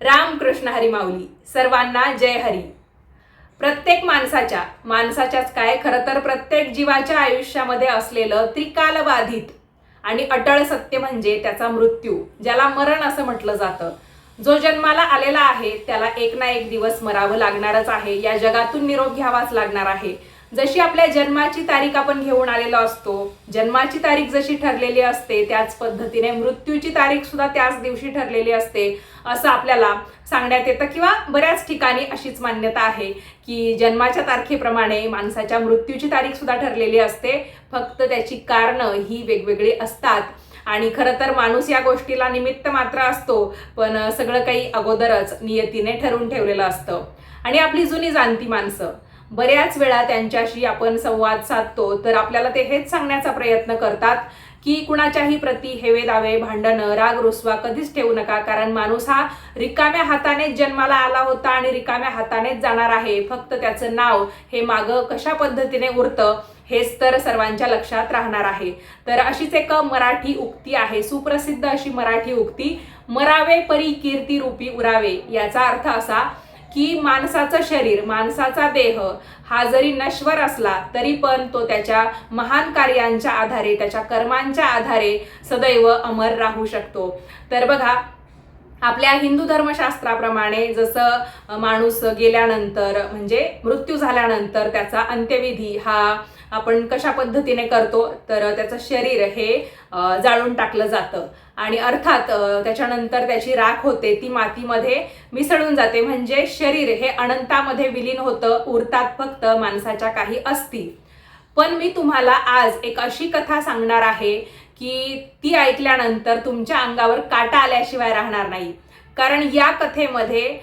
रामकृष्ण हरी माऊली. सर्वांना जय हरी. प्रत्येक माणसाच्याच काय खरं तर प्रत्येक जीवाच्या आयुष्यामध्ये असलेलं त्रिकालबाधित आणि अटळ सत्य म्हणजे त्याचा मृत्यू, ज्याला मरण असं म्हटलं जातं. जो जन्माला आलेला आहे त्याला एक ना एक दिवस मरावं लागणारच आहे. या जगातून निरोप घ्यावाच लागणार आहे. जशी आपल्या जन्माची तारीख आपण घेऊन आलेलो असतो, जन्माची तारीख जशी ठरलेली असते त्याच पद्धतीने मृत्यूची तारीख सुद्धा त्याच दिवशी ठरलेली असते असं आपल्याला सांगण्यात येतं, किंवा बऱ्याच ठिकाणी अशीच मान्यता आहे की जन्माच्या तारखेप्रमाणे माणसाच्या मृत्यूची तारीख सुद्धा ठरलेली असते. फक्त त्याची कारणं ही वेगवेगळी असतात. आणि खरं तर माणूस या गोष्टीला निमित्त मात्र असतो, पण सगळं काही अगोदरच नियतीने ठरवून ठेवलेलं असतं. आणि आपली जुनी जाणती माणसं, बऱ्याच वेळा त्यांच्याशी आपण संवाद साधतो तर आपल्याला ते हेच सांगण्याचा प्रयत्न करतात की कुणाच्याही प्रती हेवे दावे, भांडणं, राग रुसवा कधीच ठेवू नका, कारण माणूस हा रिकाम्या हातानेच जन्माला आला होता आणि रिकाम्या हातानेच जाणार आहे. फक्त त्याचं नाव हे मागं कशा पद्धतीने उरतं हेच तर सर्वांच्या लक्षात राहणार आहे. तर अशीच एक मराठी उक्ती आहे, सुप्रसिद्ध अशी मराठी उक्ती, मरावे परी कीर्ती रूपी उरावे. याचा अर्थ असा की माणसाचं शरीर, माणसाचा देह हा जरी नश्वर असला तरी पण तो त्याच्या महान कार्यांच्या आधारे, त्याच्या कर्मांच्या आधारे सदैव अमर राहू शकतो. तर बघा, आपल्या हिंदू धर्मशास्त्राप्रमाणे जसं माणूस गेल्यानंतर म्हणजे मृत्यू झाल्यानंतर त्याचा अंत्यविधी हा आपण कशा पद्धतीने करतो, तर त्याचं शरीर हे जाळून टाकलं जातं आणि अर्थात त्याच्यानंतर त्याची राख होते, ती मातीमध्ये मिसळून जाते. म्हणजे शरीर हे अनंतामध्ये विलीन होतं, उरतात फक्त माणसाच्या काही अस्थी. पण मी तुम्हाला आज एक अशी कथा सांगणार आहे की ती ऐकल्यानंतर तुमच्या अंगावर काटा आल्याशिवाय राहणार नाही. कारण या कथेमध्ये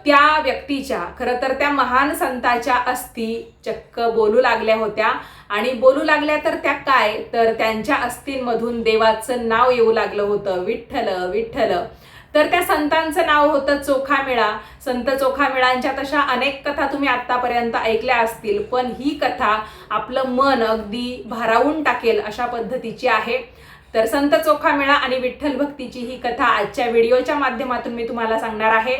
त्या व्यक्तीच्या, खरं तर त्या महान संताच्या अस्थी चक्क बोलू लागल्या होत्या. आणि बोलू लागल्या तर त्या काय, तर त्यांच्या अस्थींमधून देवाचं नाव येऊ लागलं होतं, विठ्ठल विठ्ठल. तर त्या संतांचं नाव होतं चोखामेळा. संत चोखामेळांच्या तशा अनेक कथा तुम्ही आतापर्यंत ऐकल्या असतील, पण ही कथा आपलं मन अगदी भारावून टाकेल अशा पद्धतीची आहे. तर संत चोखामेळा आणि विठ्ठल भक्तीची ही कथा आजच्या व्हिडिओच्या माध्यमातून मी तुम्हाला सांगणार आहे.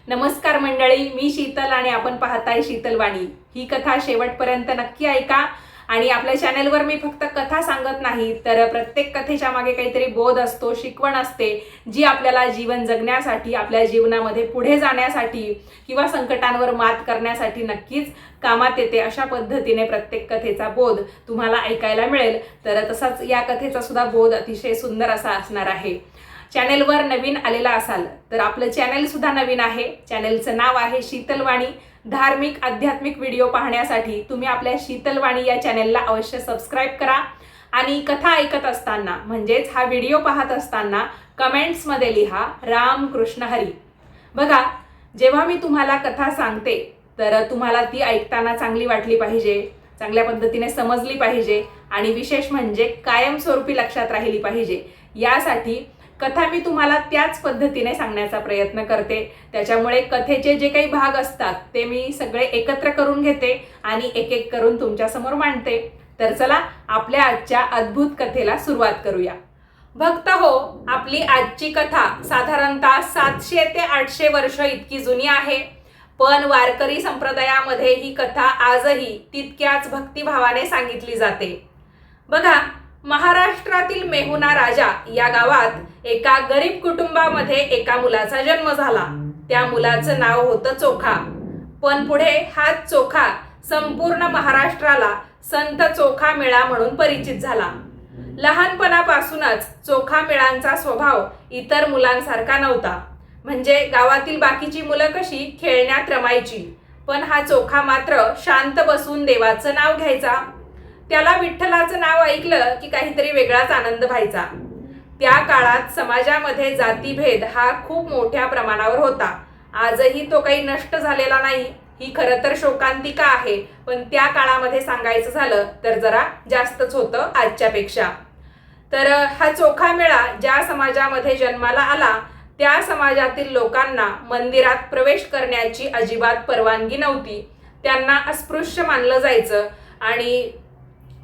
नमस्कार मंडळी, मी शीतल आणि आपण पाहताय शीतलवाणी. ही कथा शेवटपर्यंत नक्की ऐका. आणि आपल्या चॅनेलवर मी फक्त कथा सांगत नाही, तर प्रत्येक कथेच्या मागे काहीतरी बोध असतो, शिकवण असते, जी आपल्याला जीवन जगण्यासाठी, आपल्या जीवनामध्ये पुढे जाण्यासाठी किंवा संकटांवर मात करण्यासाठी नक्कीच कामात येते. अशा पद्धतीने प्रत्येक कथेचा बोध तुम्हाला ऐकायला मिळेल. तर तसाच या कथेचा सुद्धा बोध अतिशय सुंदर असा असणार आहे. चॅनेलवर नवीन आलेला असाल तर आपलं चॅनेल सुद्धा नवीन आहे. चॅनेलचं नाव आहे शीतलवाणी. धार्मिक आध्यात्मिक व्हिडिओ पाहण्यासाठी तुम्ही आपल्या शीतलवाणी या चॅनेलला अवश्य सबस्क्राईब करा. आणि कथा ऐकत असताना म्हणजेच हा व्हिडिओ पाहत असताना कमेंट्समध्ये लिहा रामकृष्ण हरी. बघा, जेव्हा मी तुम्हाला कथा सांगते तर तुम्हाला ती ऐकताना चांगली वाटली पाहिजे, चांगल्या पद्धतीने समजली पाहिजे आणि विशेष म्हणजे कायमस्वरूपी लक्षात राहिली पाहिजे. यासाठी कथा मी तुम्हाला त्याच पद्धतीने सांगण्याचा प्रयत्न करते. त्याच्यामुळे कथेचे जे काही भाग असतात ते मी सगळे एकत्र करून घेते आणि एक एक करून तुमच्यासमोर मांडते. तर चला आपल्या आजच्या अद्भुत कथेला सुरुवात करूया. भक्त हो, आपली आजची कथा साधारणतः 700 ते 800 वर्ष इतकी जुनी आहे. पण वारकरी संप्रदायामध्ये ही कथा आजही तितक्याच भक्तिभावाने सांगितली जाते. बघा, महाराष्ट्रातील मेहुणा राजा या गावात एका गरीब कुटुंबामध्ये एका मुलाचा जन्म झाला. त्या मुलाचं नाव होतं चोखा. पण पुढे हा चोखा संपूर्ण महाराष्ट्राला संत चोखामेळा म्हणून परिचित झाला. लहानपणापासूनच चोखामेळांचा स्वभाव इतर मुलांसारखा नव्हता. म्हणजे गावातील बाकीची मुलं कशी खेळण्यात रमायची, पण हा चोखा मात्र शांत बसून देवाचं नाव घ्यायचा. त्याला विठ्ठलाचं नाव ऐकलं की काहीतरी वेगळाच आनंद व्हायचा. त्या काळात समाजामध्ये जातीभेद हा खूप मोठ्या प्रमाणावर होता. आजही तो काही नष्ट झालेला नाही. ही खरं तर शोकांतिका आहे, पण त्या काळामध्ये सांगायचं झालं तर जरा जास्तच होतं आजच्यापेक्षा. तर हा चोखामेळा ज्या समाजामध्ये जन्माला आला त्या समाजातील लोकांना मंदिरात प्रवेश करण्याची अजिबात परवानगी नव्हती. त्यांना अस्पृश्य मानलं जायचं. आणि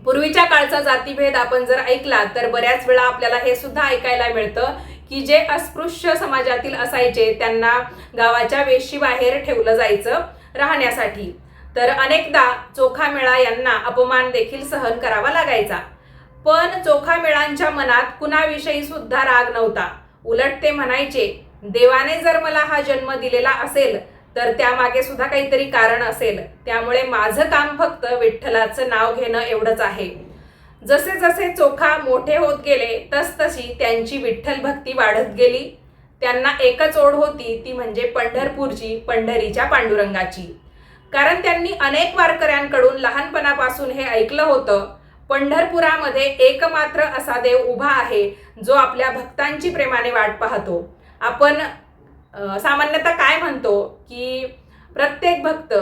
पूर्वीच्या काळचा जातीभेद आपण जर ऐकला तर बऱ्याच वेळा आपल्याला हे सुद्धा ऐकायला मिळतं की जे अस्पृश्य समाजातील असायचे त्यांना गावाच्या वेशीबाहेर ठेवलं जायचं राहण्यासाठी. तर अनेकदा चोखामेळा यांना अपमान देखील सहन करावा लागायचा. पण चोखामेळांच्या मनात कुणाविषयी सुद्धा राग नव्हता. उलट ते म्हणायचे, देवाने जर मला हा जन्म दिलेला असेल तर त्यामागे सुद्धा काहीतरी कारण असेल, त्यामुळे माझं काम फक्त विठ्ठलाचं नाव घेणं एवढंच आहे. जसे जसे चोखा मोठे होत गेले तसतशी त्यांची विठ्ठल भक्ती वाढत गेली. त्यांना एकच ओढ होती, ती म्हणजे पंढरपूरची, पंढरीच्या पांडुरंगाची. कारण त्यांनी अनेक वारकऱ्यांकडून लहानपणापासून हे ऐकलं होतं, पंढरपुरामध्ये एकमात्र असा देव उभा आहे जो आपल्या भक्तांची प्रेमाने वाट पाहतो. आपण सामान्यतः काय म्हणतो की प्रत्येक भक्त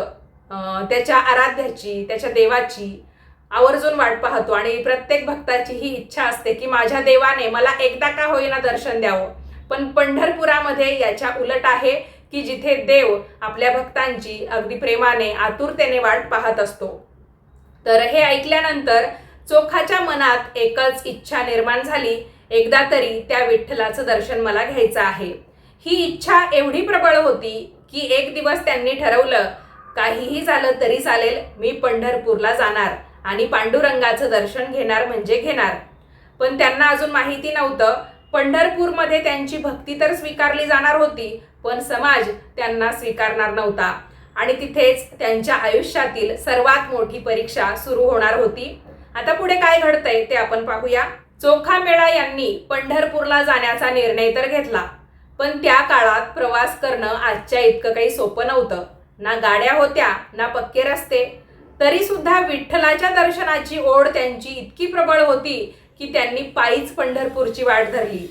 त्याच्या आराध्याची, त्याच्या देवाची आवर्जून वाट पाहतो आणि प्रत्येक भक्ताची ही इच्छा असते की माझ्या देवाने मला एकदा का होईना दर्शन द्यावं. पण पंढरपुरामध्ये याच्या उलट आहे की जिथे देव आपल्या भक्तांची अगदी प्रेमाने, आतुरतेने वाट पाहत असतो. तर हे ऐकल्यानंतर चोखाच्या मनात एकच इच्छा निर्माण झाली, एकदा तरी त्या विठ्ठलाचं दर्शन मला घ्यायचं आहे. ही इच्छा एवढी प्रबळ होती की एक दिवस त्यांनी ठरवलं, काहीही झालं तरी चालेल, मी पंढरपूरला जाणार आणि पांडुरंगाचं दर्शन घेणार म्हणजे घेणार. पण त्यांना अजून माहिती नव्हतं, पंढरपूरमध्ये त्यांची भक्ती तर स्वीकारली जाणार होती, पण समाज त्यांना स्वीकारणार नव्हता आणि तिथेच त्यांच्या आयुष्यातील सर्वात मोठी परीक्षा सुरू होणार होती. आता पुढे काय घडतंय ते आपण पाहूया. चोखामेळा यांनी पंढरपूरला जाण्याचा निर्णय तर घेतला, पण त्या काळात प्रवास करणं आजच्या इतकं काही सोपं नव्हतं. ना गाड्या होत्या, ना पक्के रस्ते. तरी सुद्धा विठ्ठलाच्या दर्शनाची ओढ त्यांची इतकी प्रबळ होती की त्यांनी पायीच पंढरपूरची वाट धरली.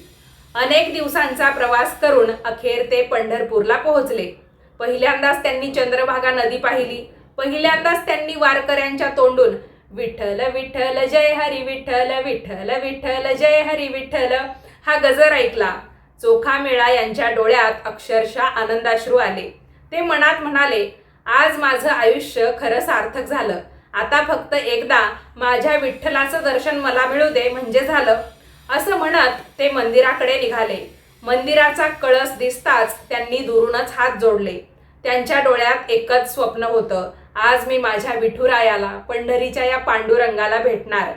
अनेक दिवसांचा प्रवास करून अखेर ते पंढरपूरला पोहोचले. पहिल्यांदाच त्यांनी चंद्रभागा नदी पाहिली. पहिल्यांदाच त्यांनी वारकऱ्यांच्या तोंडून विठ्ठल विठ्ठल जय हरी विठ्ठल, विठ्ठल विठ्ठल जय हरी विठ्ठल हा गजर ऐकला. चोखामेळा यांच्या डोळ्यात अक्षरशः आनंदाश्रू आले. ते मनात म्हणाले, आज माझं आयुष्य खरं सार्थक झालं. आता फक्त एकदा माझ्या विठ्ठलाचं दर्शन मला मिळू दे म्हणजे झालं. असं म्हणत ते मंदिराकडे निघाले. मंदिराचा कळस दिसताच त्यांनी दुरूनच हात जोडले. त्यांच्या डोळ्यात एकच स्वप्न होतं, आज मी माझ्या विठुरायाला, पंढरीच्या या पांडुरंगाला भेटणार.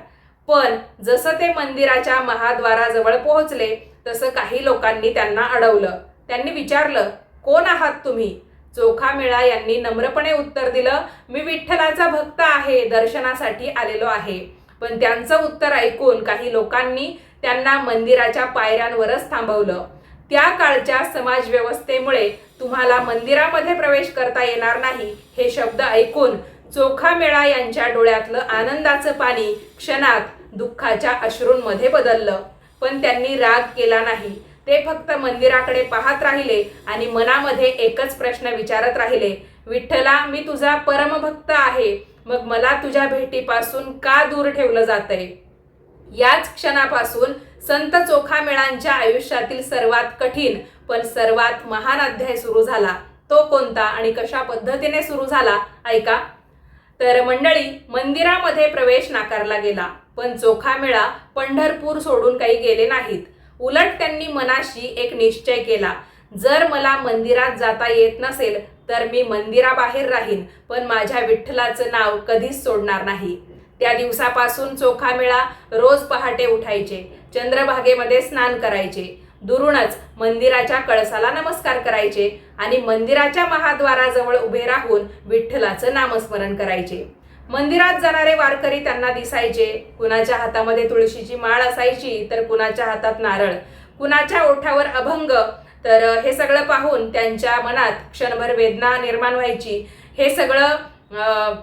पण जसं ते मंदिराच्या महाद्वाराजवळ पोहोचले तसं काही लोकांनी त्यांना अडवलं. त्यांनी विचारलं, कोण आहात तुम्ही? चोखामेळा यांनी नम्रपणे उत्तर दिलं, मी विठ्ठलाचा भक्त आहे, दर्शनासाठी आलेलो आहे. पण त्यांचं उत्तर ऐकून काही लोकांनी त्यांना मंदिराच्या पायऱ्यांवरच थांबवलं. त्या काळच्या समाज व्यवस्थेमुळे तुम्हाला मंदिरामध्ये प्रवेश करता येणार नाही हे शब्द ऐकून चोखामेळा यांच्या डोळ्यातलं आनंदाचं पाणी क्षणात दुःखाच्या अश्रूंमध्ये बदललं. पण त्यांनी राग केला नाही. ते फक्त मंदिराकडे पाहत राहिले आणि मनामध्ये एकच प्रश्न विचारत राहिले, विठ्ठला, मी तुझा परमभक्त आहे, मग मला तुझ्या भेटीपासून का दूर ठेवलं जातंय? याच क्षणापासून संत चोखामेळांच्या आयुष्यातील सर्वात कठीण पण सर्वात महान अध्याय सुरू झाला. तो कोणता आणि कशा पद्धतीने सुरू झाला ऐका. तर मंडळी, मंदिरामध्ये प्रवेश नाकारला गेला, पण चोखामेळा पंढरपूर सोडून काही गेले नाहीत. उलट त्यांनी मनाशी एक निश्चय केला, जर मला मंदिरात जाता येत नसेल तर मी मंदिराबाहेर राहीन, पण माझ्या विठ्ठलाचं नाव कधीच सोडणार नाही. त्या दिवसापासून चोखामेळा रोज पहाटे उठायचे, चंद्रभागेमध्ये स्नान करायचे, दुरूनच मंदिराच्या कळसाला नमस्कार करायचे आणि मंदिराच्या महाद्वाराजवळ उभे राहून विठ्ठलाचं नामस्मरण करायचे. मंदिरात जाणारे वारकरी त्यांना दिसायचे. कुणाच्या हातामध्ये तुळशीची माळ असायची तर कुणाच्या हातात नारळ, कुणाच्या ओठावर अभंग. तर हे सगळं पाहून त्यांच्या मनात क्षणभर वेदना निर्माण व्हायची. हे सगळं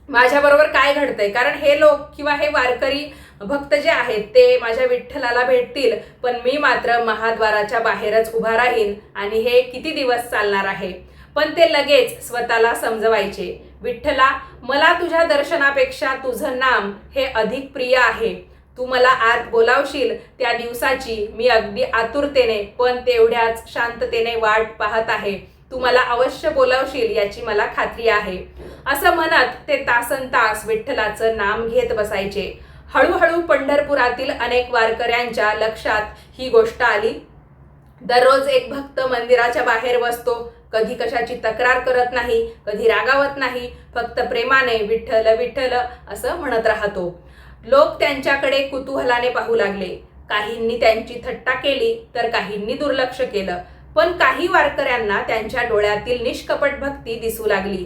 माझ्याबरोबर काय घडतंय? कारण हे लोक किंवा हे वारकरी भक्त जे आहेत ते माझ्या विठ्ठलाला भेटतील, पण मी मात्र महाद्वाराच्या बाहेरच उभा राहीन आणि हे किती दिवस चालणार आहे? पण ते लगेच स्वतःला समजवायचे, विठ्ठला, मला तुझ्या दर्शनापेक्षा तुझं नाम हे अधिक प्रिय आहे. तू मला आत बोलावशील त्या दिवसाची मी अगदी आतुरतेने पण तेवढ्याच शांततेने वाट पाहत आहे. तू मला अवश्य बोलावशील याची मला खात्री आहे. असं म्हणत ते तासनतास विठ्ठलाचं नाम घेत बसायचे. हळूहळू पंढरपुरातील अनेक वारकऱ्यांच्या लक्षात ही गोष्ट आली. दररोज एक भक्त मंदिराच्या बाहेर बसतो, कधी कशाची तक्रार करत नाही, कधी रागावत नाही, फक्त प्रेमाने विठ्ठल विठ्ठल असं म्हणत राहतो. लोक त्यांच्याकडे कुतूहलाने पाहू लागले. काहींनी त्यांची थट्टा केली तर काहींनी दुर्लक्ष केलं, पण काही वारकऱ्यांना त्यांच्या डोळ्यातील निष्कपट भक्ती दिसू लागली.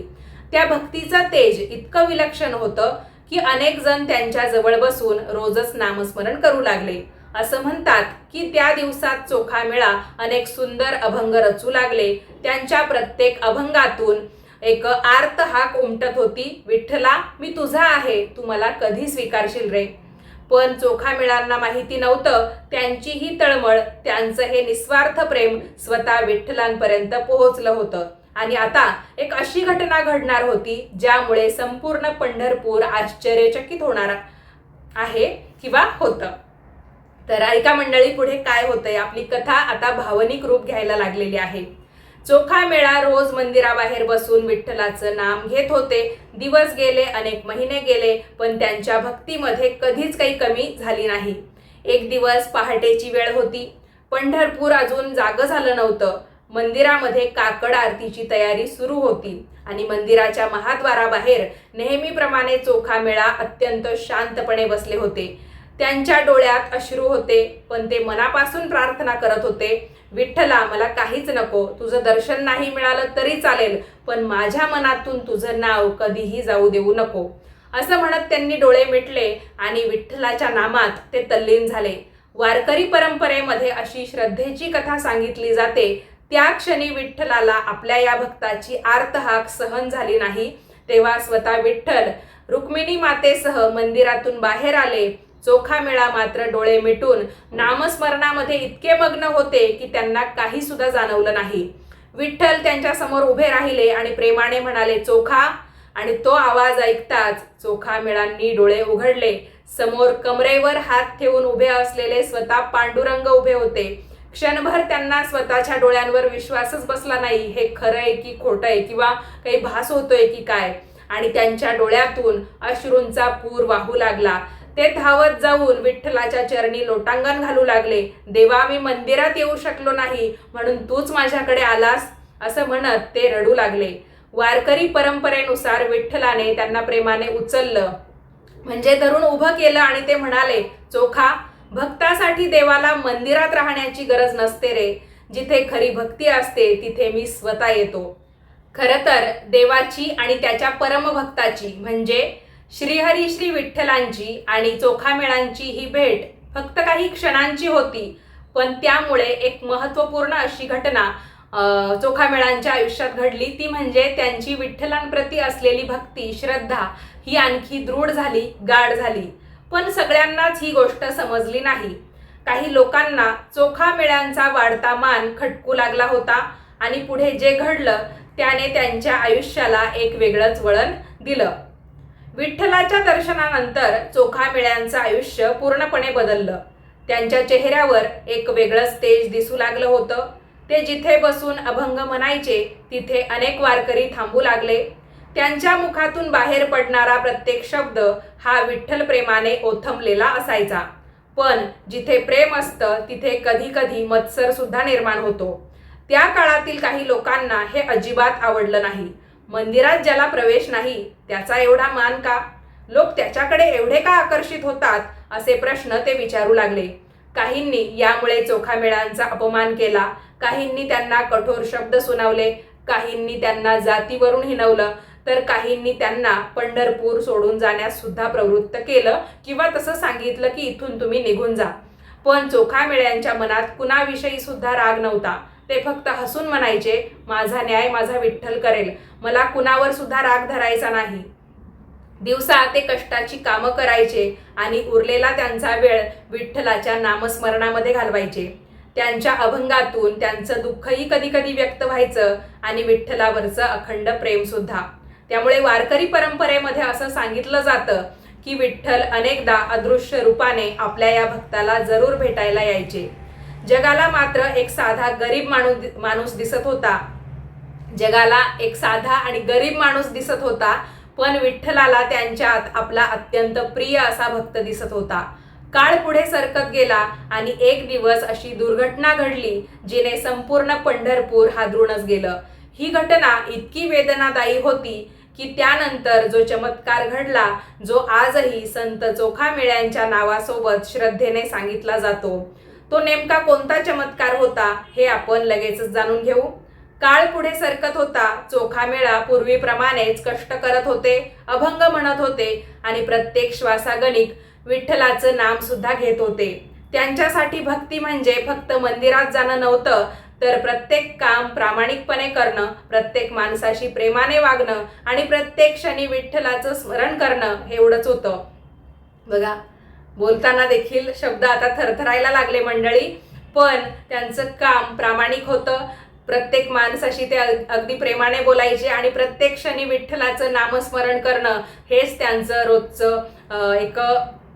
त्या भक्तीचं तेज इतकं विलक्षण होतं की अनेक जण त्यांच्या जवळ बसून रोजच नामस्मरण करू लागले. असं म्हणतात की त्या दिवसात चोखामेळा अनेक सुंदर अभंग रचू लागले. त्यांच्या प्रत्येक अभंगातून एक आर्त हाक उमटत होती, विठ्ठला मी तुझा आहे, तू मला कधी स्वीकारशील रे. पण चोखामेळांना माहिती नव्हतं त्यांची ही तळमळ, त्यांचं हे निस्वार्थ प्रेम स्वतः विठ्ठलांपर्यंत पोहोचलं होतं. आणि आता एक अशी घटना घडणार होती ज्यामुळे संपूर्ण पंढरपूर आश्चर्यचकित होणार आहे किंवा होतं. तर ऐका मंडळी, पुढे काय होतंय. आपली कथा आता भावनिक रूप घ्यायला लागलेली आहे. चोखामेळा रोज मंदिराबाहेर बसून विठ्ठलाचं नाम घेत होते. दिवस गेले, अनेक महिने गेले, पण त्यांच्या भक्तीमध्ये कधीच काही कमी झाली नाही. एक दिवस पहाटेची वेळ होती. पंढरपूर अजून जागं झालं नव्हतं. मंदिरामध्ये काकड आरतीची तयारी सुरू होती आणि मंदिराच्या महाद्वाराबाहेर नेहमीप्रमाणे चोखामेळा अत्यंत शांतपणे बसले होते. त्यांच्या डोळ्यात अश्रू होते, पण ते मनापासून प्रार्थना करत होते, विठ्ठला मला काहीच नको, तुझं दर्शन नाही मिळालं तरी चालेल, पण माझ्या मनातून तुझं नाव कधीही जाऊ देऊ नको. असं म्हणत त्यांनी डोळे मिटले आणि विठ्ठलाच्या नामात ते तल्लीन झाले. वारकरी परंपरेमध्ये अशी श्रद्धेची कथा सांगितली जाते. त्या क्षणी विठ्ठलाला आपल्या या भक्ताची आर्तहाक सहन झाली नाही. तेव्हा स्वतः विठ्ठल रुक्मिणी मातेसह मंदिरातून बाहेर आले. चोखामेळा मात्र डोळे मिटून नामस्मरणामध्ये इतके मग्न होते की त्यांना काही सुद्धा जाणवलं नाही. विठ्ठल त्यांच्या समोर उभे राहिले आणि प्रेमाने म्हणाले, चोखा. आणि तो आवाज ऐकताच चोखामेळांनी डोळे उघडले. समोर कमरेवर हात ठेवून उभे असलेले स्वतः पांडुरंग उभे होते. क्षणभर त्यांना स्वतःच्या डोळ्यांवर विश्वासच बसला नाही. हे खरं आहे की खोटं आहे किंवा काही भास होतोय की काय. आणि त्यांच्या डोळ्यातून अश्रूंचा पूर वाहू लागला. ते धावत जाऊन विठ्ठलाच्या चरणी लोटांगण घालू लागले. देवा, मी मंदिरात येऊ शकलो नाही म्हणून तूच माझ्याकडे आलास, असं म्हणत ते रडू लागले. वारकरी परंपरेनुसार विठ्ठलाने त्यांना प्रेमाने उचललं, म्हणजे धरून उभं केलं आणि ते म्हणाले, चोखा, भक्तासाठी देवाला मंदिरात राहण्याची गरज नसते रे. जिथे खरी भक्ती असते तिथे मी स्वतः येतो. खरं तर देवाची आणि त्याच्या परमभक्ताची म्हणजे श्रीहरी श्री विठ्ठलांची आणि चोखामेळांची ही भेट फक्त काही क्षणांची होती, पण त्यामुळे एक महत्त्वपूर्ण अशी घटना चोखामेळांच्या आयुष्यात घडली. ती म्हणजे त्यांची विठ्ठलांप्रती असलेली भक्ती, श्रद्धा ही आणखी दृढ झाली, गाढ झाली. पण सगळ्यांनाच ही गोष्ट समजली नाही. काही लोकांना चोखामेळ्यांचा वाढता मान खटकू लागला होता आणि पुढे जे घडलं त्याने त्यांच्या आयुष्याला एक वेगळंच वळण दिलं. विठ्ठलाच्या दर्शनानंतर चोखामेळ्यांचं आयुष्य पूर्णपणे बदललं. त्यांच्या चेहऱ्यावर एक वेगळंच तेज दिसू लागलं होतं. ते जिथे बसून अभंग म्हणायचे तिथे अनेक वारकरी थांबू लागले. त्यांच्या मुखातून बाहेर पडणारा प्रत्येक शब्द हा विठ्ठल प्रेमाने ओथंबलेला असायचा. पण जिथे प्रेम असतं तिथे कधी कधी मत्सर सुद्धा निर्माण होतो. त्या काळातील काही लोकांना हे अजिबात आवडलं नाही. मंदिरात ज्याला प्रवेश नाही त्याचा एवढा मान का? लोक त्याच्याकडे एवढे का आकर्षित होतात, असे प्रश्न ते विचारू लागले. काहींनी यामुळे चोखामेळांचा अपमान केला, काहींनी त्यांना कठोर शब्द सुनावले, काहींनी त्यांना जातीवरून हिणवलं, तर काहींनी त्यांना पंढरपूर सोडून जाण्यास सुद्धा प्रवृत्त केलं किंवा तसं सांगितलं की इथून तुम्ही निघून जा. पण चोखामेळ्यांच्या मनात कुणाविषयी सुद्धा राग नव्हता. ते फक्त हसून म्हणायचे, माझा न्याय माझा विठ्ठल करेल, मला कुणावर सुद्धा राग धरायचा नाही. दिवसा ते कष्टाची कामं करायचे आणि उरलेला त्यांचा वेळ विठ्ठलाच्या नामस्मरणामध्ये घालवायचे. त्यांच्या अभंगातून त्यांचं दुःखही कधी कधी व्यक्त व्हायचं आणि विठ्ठलावरचं अखंड प्रेम सुद्धा. त्यामुळे वारकरी परंपरेमध्ये असं सांगितलं जातं की विठ्ठल अनेकदा अदृश्य रूपाने आपल्या या भक्ताला जरूर भेटायला यायचे. जगाला मात्र एक साधा गरीब माणूस दिसत होता. जगाला एक साधा आणि गरीब माणूस दिसत होता, पण विठ्ठलाला त्यांच्यात आपला अत्यंत प्रिय असा भक्त दिसत होता. काळ पुढे सरकत गेला आणि एक दिवस अशी दुर्घटना घडली जिने संपूर्ण पंढरपूर हादरूनच गेलं. ही घटना इतकी वेदनादायी होती की त्यानंतर जो चमत्कार घडला, जो आजही संत चोखामेळ्यांच्या नावासोबत श्रद्धेने सांगितला जातो, तो नेमका कोणता चमत्कार होता हे आपण लगेचच जाणून घेऊ. काळ पुढे सरकत होता. चोखामेळा पूर्वीप्रमाणेच कष्ट करत होते, अभंग म्हणत होते आणि प्रत्येक श्वासागणिक विठ्ठलाचं नाम सुद्धा घेत होते. त्यांच्यासाठी भक्ती म्हणजे फक्त मंदिरात जाणं नव्हतं, तर प्रत्येक काम प्रामाणिकपणे करणं, प्रत्येक माणसाशी प्रेमाने वागणं आणि प्रत्येक क्षणी विठ्ठलाचं स्मरण करणं हे एवढंच होतं. बघा, बोलताना देखील शब्द आता थरथरायला लागले मंडळी, पण त्यांचं काम प्रामाणिक होतं. प्रत्येक माणसाशी ते अगदी प्रेमाने बोलायचे आणि प्रत्येक क्षणी विठ्ठलाचं नामस्मरण करणं हेच त्यांचं रोजचं एक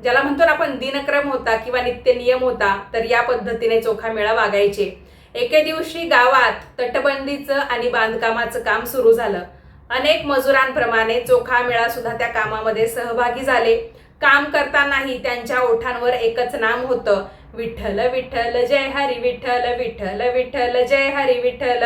ज्याला म्हणतो ना आपण दिनक्रम होता किंवा नित्यनियम होता. तर या पद्धतीने चोखामेळा वागायचे. एके दिवशी गावात तटबंदीचं आणि बांधकामाचं काम सुरू झालं. अनेक मजुरांप्रमाणे चोखामेळा सुद्धा त्या कामामध्ये सहभागी झाले. काम करतानाही त्यांच्या ओठांवर एकच नाम होतं, विठ्ठल विठ्ठल जय हरी विठ्ठल, विठ्ठल विठ्ठल जय हरी विठ्ठल.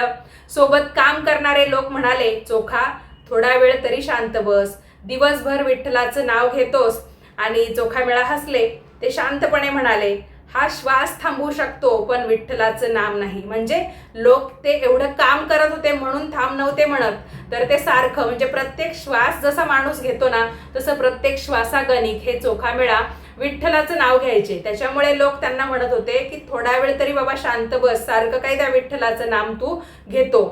सोबत काम करणारे लोक म्हणाले, चोखा थोडा वेळ तरी शांत बस, दिवसभर विठ्ठलाचं नाव घेतोस. आणि चोखामेळा हसले. ते शांतपणे म्हणाले, हा श्वास थांबवू शकतो पण विठ्ठलाचं नाम नाही. म्हणजे लोक ते एवढं काम करत होते म्हणून थांब नव्हते म्हणत, तर ते सारखं म्हणजे प्रत्येक श्वास जसा माणूस घेतो ना तसं प्रत्येक श्वासागणिक हे चोखामेळा विठ्ठलाचं नाव घ्यायचे. त्याच्यामुळे लोक त्यांना म्हणत होते की थोडा वेळ तरी बाबा शांत बस, सारखं काय त्या विठ्ठलाचं नाम तू घेतो.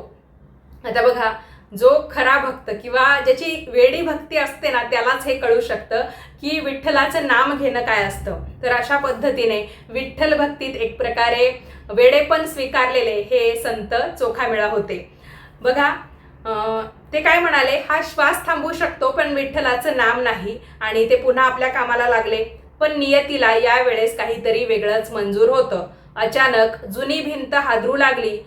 आता बघा, जो खरा भक्त किंवा ज्याची वेडी भक्ती असते ना त्यालाच हे कळू शकतं की विठ्ठलाचं नाम घेणं काय असतं. तर अशा पद्धतीने विठ्ठल भक्तीत एक प्रकारे वेडेपण स्वीकारलेले हे संत चोखामेळा होते. बघा, ते काय म्हणाले, हा श्वास थांबवू शकतो पण विठ्ठलाचं नाम नाही. आणि ते पुन्हा आपल्या कामाला लागले. पण नियतीला यावेळेस काहीतरी वेगळंच मंजूर होतं. अचानक जुनी भिंत हादरू लागली.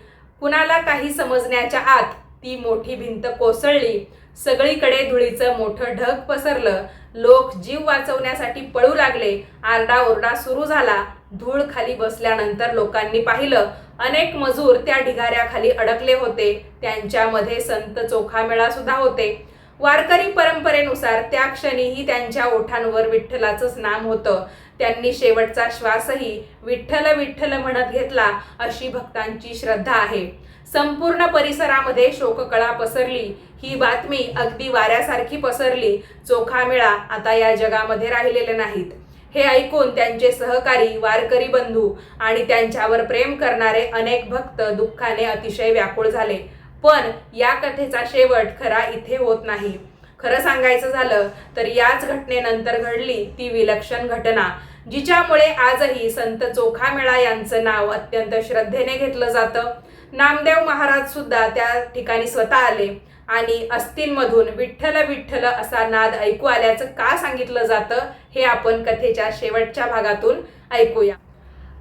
कुणाला काही समजण्याच्या आत ती मोठी भिंत कोसळली. सगळीकडे धुळीचं मोठं ढग पसरलं. लोक जीव वाचवण्यासाठी पळू लागले. आरडाओरडा सुरू झाला. धूळ खाली बसल्यानंतर लोकांनी पाहिलं, अनेक मजूर त्या ढिगाऱ्याखाली अडकले होते. त्यांच्यामध्ये संत चोखामेळा सुद्धा होते. वारकरी परंपरेनुसार त्या क्षणीही त्यांच्या ओठांवर विठ्ठलाचंच नाम होतं. त्यांनी शेवटचा श्वासही विठ्ठल विठ्ठल म्हणत घेतला, अशी भक्तांची श्रद्धा आहे. संपूर्ण परिसरामध्ये शोककळा पसरली. ही बातमी अगदी वाऱ्यासारखी पसरली. चोखामेळा आता या जगामध्ये राहिलेले नाहीत. हे ऐकून त्यांचे सहकारी, वारकरी बंधू आणि त्यांच्यावर प्रेम करणारे अनेक भक्त दुःखाने अतिशय व्याकुळ झाले. पण या कथेचा शेवट खरा इथे होत नाही. खरं सांगायचं झालं तर याच घटनेनंतर घडली ती विलक्षण घटना, जिच्यामुळे आजही संत चोखामेळा यांचं नाव अत्यंत श्रद्धेने घेतलं जातं. नामदेव महाराज सुद्धा त्या ठिकाणी स्वतः आले आणि अस्थींमधून विठ्ठल विठ्ठल असा नाद ऐकू आल्याचं का सांगितलं जातं हे आपण कथेच्या शेवटच्या भागातून ऐकूया.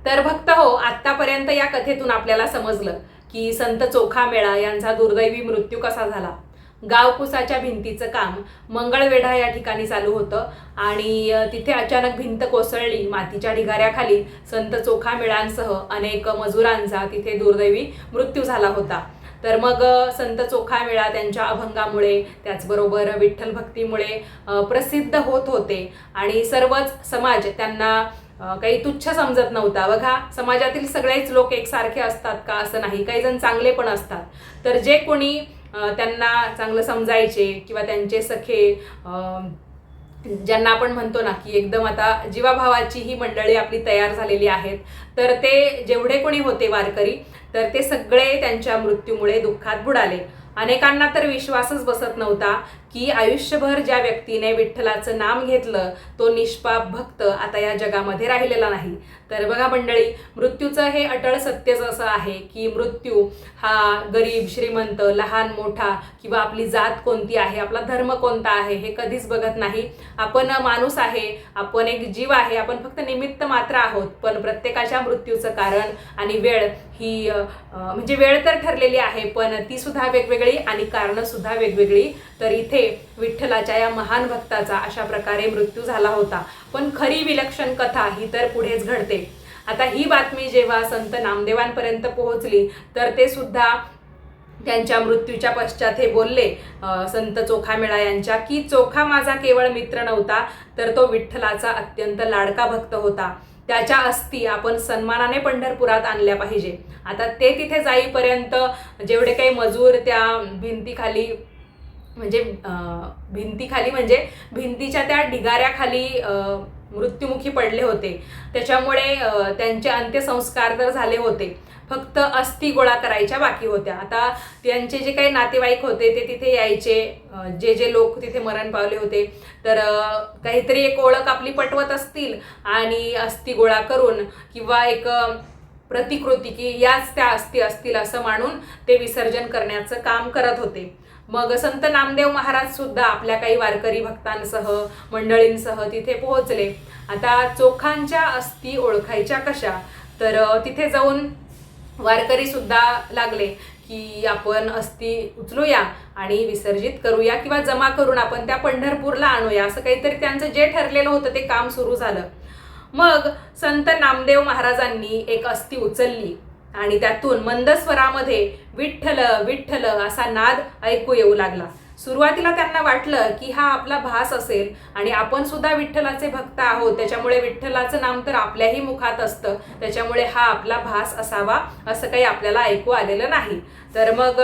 तर भक्त हो, आत्तापर्यंत या कथेतून आपल्याला समजलं की संत चोखामेळा यांचा दुर्दैवी मृत्यू कसा झाला. गावकुसाच्या भिंतीचं काम मंगळवेढा या ठिकाणी चालू होतं आणि तिथे अचानक भिंत कोसळली. मातीच्या ढिगाऱ्याखाली संत चोखामेळांसह अनेक मजुरांचा तिथे दुर्दैवी मृत्यू झाला होता. तर मग संत चोखामेळा त्यांच्या अभंगामुळे, त्याचबरोबर विठ्ठल भक्तीमुळे प्रसिद्ध होत होते आणि सर्वच समाज त्यांना काही तुच्छ समजत नव्हता. बघा, समाजातील सगळेच लोक एकसारखे असतात का असं नाही, काही जण चांगले पण असतात. तर जे कोणी त्यांना चांगलं समजायचे किंवा त्यांचे सखे, ज्यांना आपण म्हणतो ना की एकदम आता जीवाभावाची ही मंडळी आपली तयार झालेली आहेत, तर ते जेवढे कोणी होते वारकरी, तर ते सगळे त्यांच्या मृत्यूमुळे दुःखात बुडाले. अनेकांना तर विश्वासच बसत नव्हता की आयुष्यभर ज्या व्यक्तीने विठ्ठलाचं नाम घेतलं तो निष्पाप भक्त आता या जगामध्ये राहिलेला नाही. तर बघा मंडळी, मृत्यूचं हे अटळ सत्यच असं आहे की मृत्यू हा गरीब श्रीमंत, लहान मोठा किंवा आपली जात कोणती आहे, आपला धर्म कोणता आहे हे कधीच बघत नाही. आपण माणूस आहे, आपण एक जीव आहे, आपण फक्त निमित्त मात्र आहोत. पण प्रत्येकाच्या मृत्यूचं कारण आणि वेळ ही म्हणजे वेळ तर ठरलेली आहे, पण ती सुद्धा वेगवेगळी आणि कारणं सुद्धा वेगवेगळी. तर इथे विठ्ठलाच्या या महान भक्ताचा अशा प्रकारे मृत्यू झाला होता. पण खरी विलक्षण कथा ही तर पुढेच घडते. आता ही बातमी जेव्हा संत नामदेवांपर्यंत पोहोचली तर ते सुद्धा त्यांच्या मृत्यूच्या पश्चात हे बोलले, संत चोखामेळा यांच्या, की चोखा माझा केवळ मित्र नव्हता, तर तो विठ्ठलाचा अत्यंत लाडका भक्त होता. त्याच्या अस्थी आपण सन्मानाने पंढरपुरात आणल्या पाहिजे. आता ते तिथे जाईपर्यंत जेवढे काही मजूर त्या भिंतीखाली म्हणजे भिंतीच्या त्या ढिगाऱ्याखाली मृत्युमुखी पडले होते, त्याच्यामुळे त्यांचे अंत्यसंस्कार तर झाले होते, फक्त अस्थी गोळा करायच्या बाकी होत्या. आता त्यांचे जे काही नातेवाईक होते ते तिथे यायचे, जे लोक तिथे मरण पावले होते, तर काहीतरी एक ओळख आपली पटवत असतील आणि अस्थी गोळा करून किंवा एक प्रतिकृती की याच त्या अस्थी असतील असं मानून ते विसर्जन करण्याचं काम करत होते. मग संत नामदेव महाराज सुद्धा आपल्या काही वारकरी भक्तांसह मंडळींसह तिथे पोहोचले. आता चोखांच्या अस्थी ओळखायच्या कशा, तर तिथे जाऊन वारकरी सुद्धा लागले की आपण अस्थी उचलूया आणि विसर्जित करूया किंवा जमा करून आपण त्या पंढरपूरला आणूया, असं काहीतरी त्यांचं जे ठरलेलं होतं ते काम सुरू झालं. मग संत नामदेव महाराजांनी एक अस्थी उचलली आणि त्यातून मंद स्वरामध्ये विठ्ठल विठ्ठल असा नाद ऐकू येऊ लागला. सुरुवातीला त्यांना वाटलं की हा आपला भास असेल आणि आपण सुद्धा विठ्ठलाचे भक्त आहोत, त्याच्यामुळे विठ्ठलाचं नाम तर आपल्याही मुखात असतं, त्याच्यामुळे हा आपला भास असावा, असं काही आपल्याला ऐकू आलेलं नाही. तर मग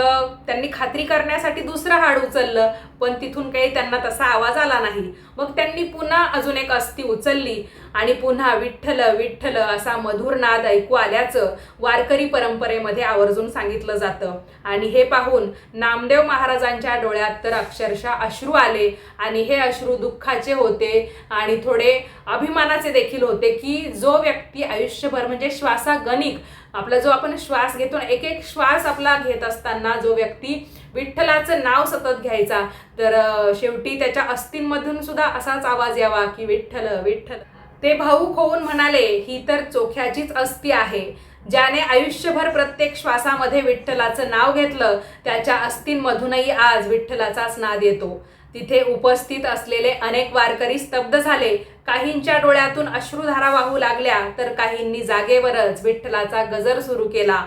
त्यांनी खात्री करण्यासाठी दुसरं हाड उचललं, पण तिथून काही त्यांना तसा आवाज आला नाही. मग त्यांनी पुन्हा अजून एक अस्थी उचलली आणि पुन्हा विठ्ठल विठ्ठल असा मधुर नाद ऐकू आल्याचं वारकरी परंपरेमध्ये आवर्जून सांगितलं जातं. आणि हे पाहून नामदेव महाराजांच्या डोळ्यात तर अक्षरशः अश्रू आले आणि हे अश्रू दुःखाचे होते आणि थोडे अभिमानाचे देखील होते, की जो व्यक्ती आयुष्यभर म्हणजे श्वासागणिक आपला जो आपण श्वास घेतो, एक एक श्वास आपला घेत असताना जो व्यक्ती विठ्ठलाचं नाव सतत घ्यायचा, तर शेवटी त्याच्या अस्थींमधून सुद्धा असाच आवाज यावा की विठ्ठल विठ्ठल. ते भाऊक होऊन म्हणाले, ही तर चोख्याचीच अस्थी आहे. ज्याने आयुष्यभर प्रत्येक श्वासामध्ये विठ्ठलाचं नाव घेतलं, त्याच्या अस्थींमधूनही आज विठ्ठलाचाच नाद येतो. तिथे उपस्थित असलेले अनेक वारकरी स्तब्ध झाले. काहींच्या डोळ्यातून अश्रुधारा वाहू लागल्या, तर काहींनी जागेवरच विठ्ठलाचा गजर सुरू केला.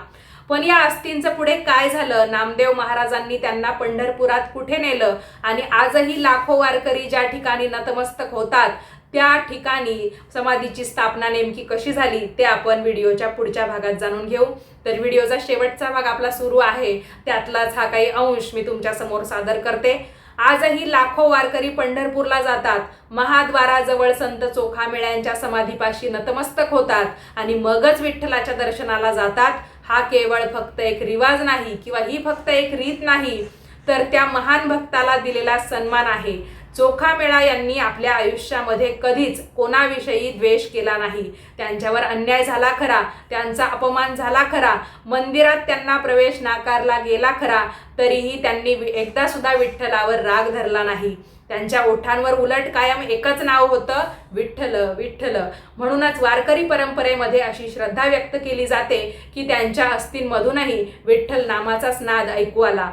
पण या अस्थींचं पुढे काय झालं, नामदेव महाराजांनी त्यांना पंढरपुरात कुठे नेलं आणि आजही लाखो वारकरी ज्या ठिकाणी नतमस्तक होतात त्या ठिकाणी समाधीची स्थापना नेमकी कशी झाली ते आपण व्हिडिओच्या पुढच्या भागात जाणून घेऊ. तर व्हिडिओचा शेवटचा भाग आपला सुरू आहे, त्यातलाच हा काही अंश मी तुमच्या समोर सादर करते. आजही लाखो वारकरी पंढरपूरला जातात, महाद्वाराजवळ संत चोखामेळ्यांच्या समाधीपाशी नतमस्तक होतात आणि मगच विठ्ठलाच्या दर्शनाला जातात. हा केवळ फक्त एक रिवाज नाही किंवा ही फक्त एक रीत नाही, तर त्या महान भक्ताला दिलेला सन्मान आहे. चोखामेळा यांनी आपल्या आयुष्यामध्ये कधीच कोणाविषयी द्वेष केला नाही. त्यांच्यावर अन्याय झाला खरा, त्यांचा अपमान झाला खरा, मंदिरात त्यांना प्रवेश नाकारला गेला खरा, तरीही त्यांनी एकदा सुद्धा विठ्ठलावर राग धरला नाही. त्यांच्या ओठांवर उलट कायम एकच नाव होतं, विठ्ठल विठ्ठल. म्हणूनच वारकरी परंपरेमध्ये अशी श्रद्धा व्यक्त केली जाते की त्यांच्या अस्थींमधूनही विठ्ठल नामाचाच नाद ऐकू आला.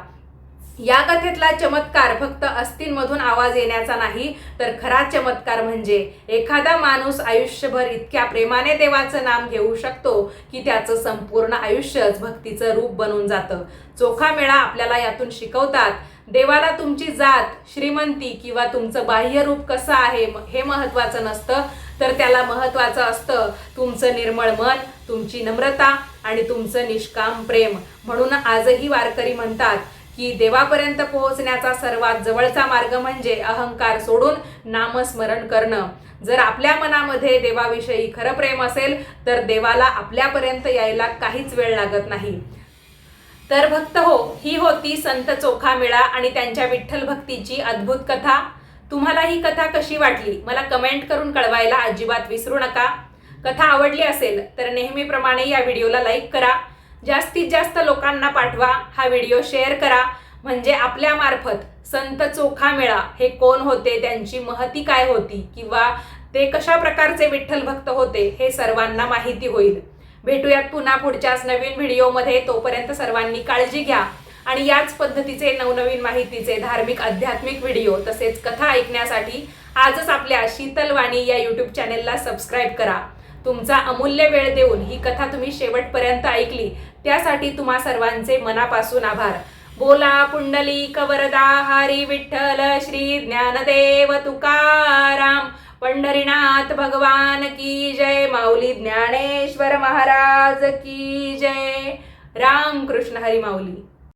या कथेतला चमत्कार फक्त अस्थींमधून आवाज येण्याचा नाही, तर खरा चमत्कार म्हणजे एखादा माणूस आयुष्यभर इतक्या प्रेमाने देवाचं नाम घेऊ शकतो की त्याचं संपूर्ण आयुष्यच भक्तीचं रूप बनून जातं. चोखामेळा आपल्याला यातून शिकवतात, देवाला तुमची जात, श्रीमंती किंवा तुमचं बाह्य रूप कसं आहे हे महत्त्वाचं नसतं, तर त्याला महत्त्वाचं असतं तुमचं निर्मळ मन, तुमची नम्रता आणि तुमचं निष्काम प्रेम. म्हणून आजही वारकरी म्हणतात की देवापर्यंत पोहोचण्याचा सर्वात जवळचा मार्ग म्हणजे अहंकार सोडून नामस्मरण करणं. जर आपल्या मनामध्ये देवाविषयी खरं प्रेम असेल तर देवाला आपल्यापर्यंत यायला काहीच वेळ लागत नाही. तर भक्त हो, ही होती संत चोखामेळा आणि त्यांच्या विठ्ठल भक्तीची अद्भुत कथा. तुम्हाला ही कथा कशी वाटली मला कमेंट करून कळवायला अजिबात विसरू नका. कथा आवडली असेल तर नेहमीप्रमाणे या व्हिडिओला लाईक करा, जास्तीत जास्त लोकांना पाठवा, हा व्हिडिओ शेअर करा, म्हणजे आपल्या मार्फत संत चोखामेळा हे कोण होते, त्यांची महती काय होती किंवा ते कशा प्रकारचे विठ्ठल भक्त होते हे सर्वांना माहिती होईल. भेटूयात पुन्हा पुढच्याच नवीन व्हिडिओमध्ये. तोपर्यंत सर्वांनी काळजी घ्या आणि याच पद्धतीचे नवनवीन माहितीचे धार्मिक आध्यात्मिक व्हिडिओ तसेच कथा ऐकण्यासाठी आजच आपल्या शीतलवाणी या यूट्यूब चॅनेलला सबस्क्राईब करा. तुमचा अमूल्य वेळ देऊन ही कथा तुम्ही शेवटपर्यंत ऐकली त्यासाठी तुम्हा सर्वांचे मनापासून आभार. बोला पुंडलिक वरदा हरी विठ्ठल श्री ज्ञानदेव तुकाराम पंढरीनाथ भगवान की जय. माऊली ज्ञानेश्वर महाराज की जय. राम कृष्ण हरी माऊली.